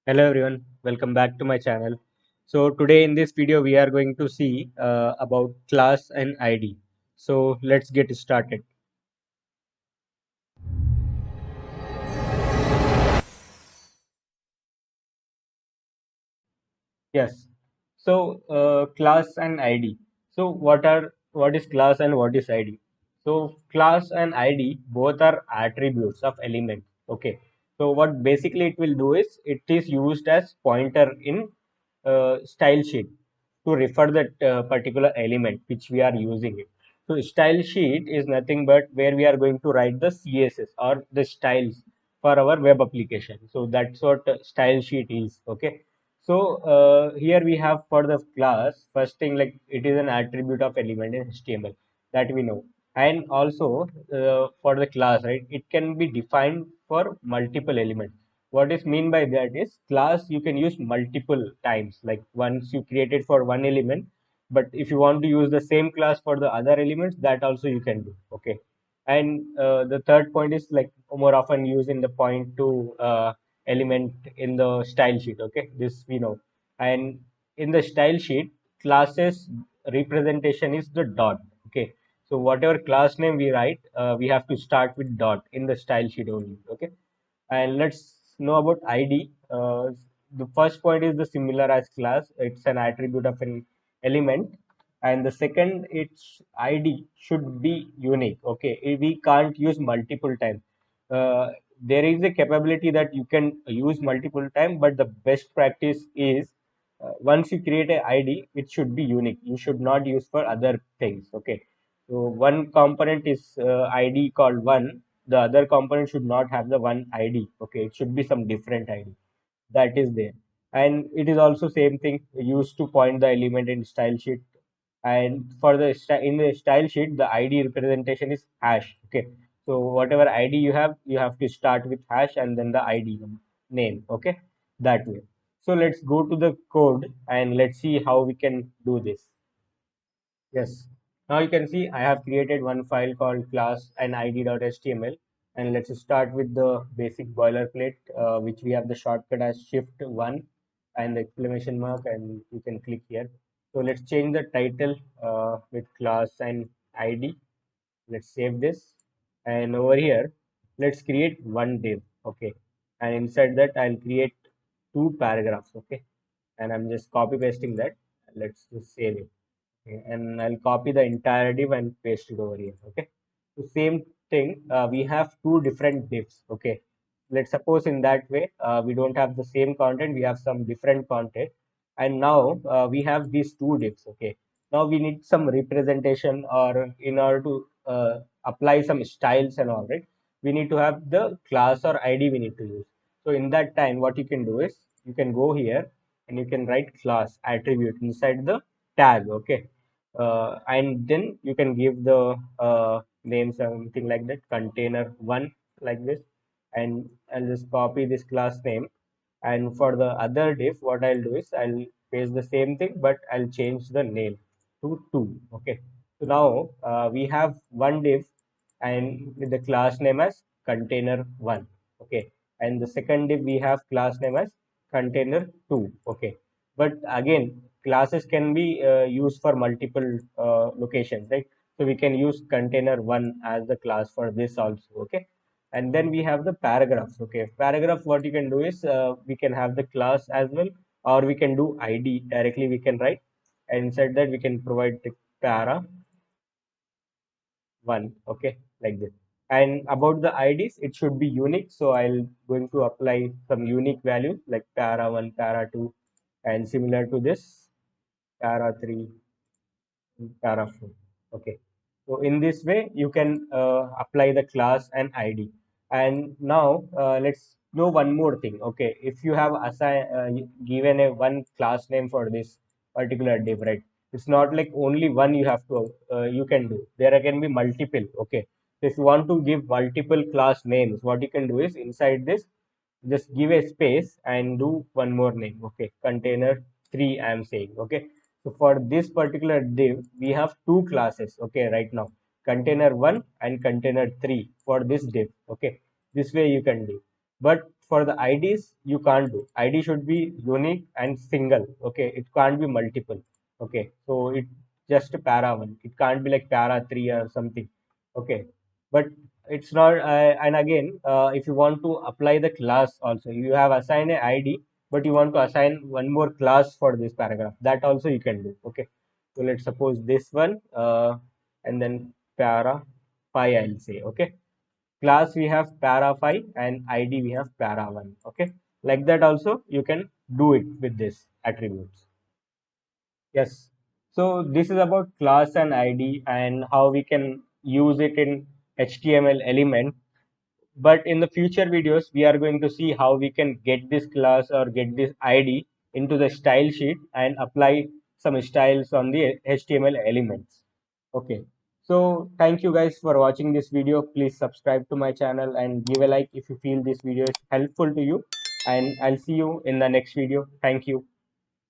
Hello everyone, welcome back to my channel. So today in this video we are going to see about class and ID. So let's get started. Yes. So class and ID. So what is class and what is ID? So class and ID both are attributes of elements. Okay. So what basically it will do is it is used as pointer in style sheet to refer that particular element which we are using it. So style sheet is nothing but where we are going to write the CSS or the styles for our web application. So that's what style sheet is. Okay. So here we have for the class, first thing like it is an attribute of element in HTML that we know. And also for the class, right, it can be defined for multiple elements. What is mean by that is class you can use multiple times. Like once you create it for one element, but if you want to use the same class for the other elements, that also you can do. Okay. And the third point is like more often used in the point to element in the style sheet. Okay, this we know. And in the style sheet, classes representation is the dot. Okay, so whatever class name we write, we have to start with dot in the style sheet only. Okay, and let's know about ID. The first point is the similar as class. It's an attribute of an element, and the second, its ID should be unique. Okay, we can't use multiple times. There is a capability that you can use multiple times, but the best practice is once you create a ID, it should be unique. You should not use for other things. Okay, so one component is ID called one, the other component should not have the one ID. Okay, it should be some different ID that is there. And it is also same thing used to point the element in style sheet. And for the in the style sheet, the ID representation is hash. Okay, so whatever ID you have to start with hash and then the ID name. Okay, that way. So let's go to the code and let's see how we can do this. Yes. Now you can see I have created one file called class and id.html, and let's start with the basic boilerplate, which we have the shortcut as shift 1 and the exclamation mark, and you can click here. So let's change the title with class and id. Let's save this, and over here let's create one div. Okay, and inside that I'll create two paragraphs. Okay, and I'm just copy pasting that. Let's just save it. Okay, and I'll copy the entire div and paste it over here. Okay. So same thing, we have two different divs. Okay. Let's suppose in that way, we don't have the same content, we have some different content. And now we have these two divs. Okay. Now we need some representation or in order to apply some styles and all, right? We need to have the class or ID we need to use. So in that time, what you can do is you can go here and you can write class attribute inside the tag. Okay, and then you can give the name something like that, container one, like this. And I'll just copy this class name, and for the other div what I'll do is I'll paste the same thing, but I'll change the name to 2. Okay, so now we have one div and with the class name as container 1. Okay, and the second div we have class name as container 2. Okay, but again classes can be used for multiple locations, right? So we can use container 1 as the class for this also. Okay, and then we have the paragraphs. Okay, paragraph, what you can do is we can have the class as well, or we can do ID directly, we can write, and inside that we can provide the para 1. Okay, like this. And about the IDs, it should be unique, so I'll going to apply some unique value like para 1, para 2, and similar to this para 3, para 4. Okay, so in this way you can apply the class and ID. And now let's know one more thing. Okay, if you have given a one class name for this particular div, right? It's not like only one you have to you can do. There can be multiple. Okay, so if you want to give multiple class names, what you can do is inside this just give a space and do one more name. Okay, container 3 I am saying. Okay, so for this particular div we have two classes. Okay, right now container 1 and container 3 for this div. Okay, this way you can do. But for the IDs, you can't do. ID should be unique and single. Okay, it can't be multiple. Okay, so it just a para one. It can't be like para three or something. Okay, but it's not. And again, if you want to apply the class also, you have assigned a ID, but you want to assign one more class for this paragraph. That also you can do. Okay, so let's suppose this one, and then para 5 I'll say. Okay, class we have para 5 and ID we have para 1. Okay, like that also you can do it with this attributes. Yes, so this is about class and ID and how we can use it in HTML element. But in the future videos we are going to see how we can get this class or get this ID into the style sheet and apply some styles on the HTML elements. Okay, so thank you guys for watching this video. Please subscribe to my channel and give a like if you feel this video is helpful to you, and I'll see you in the next video. Thank you.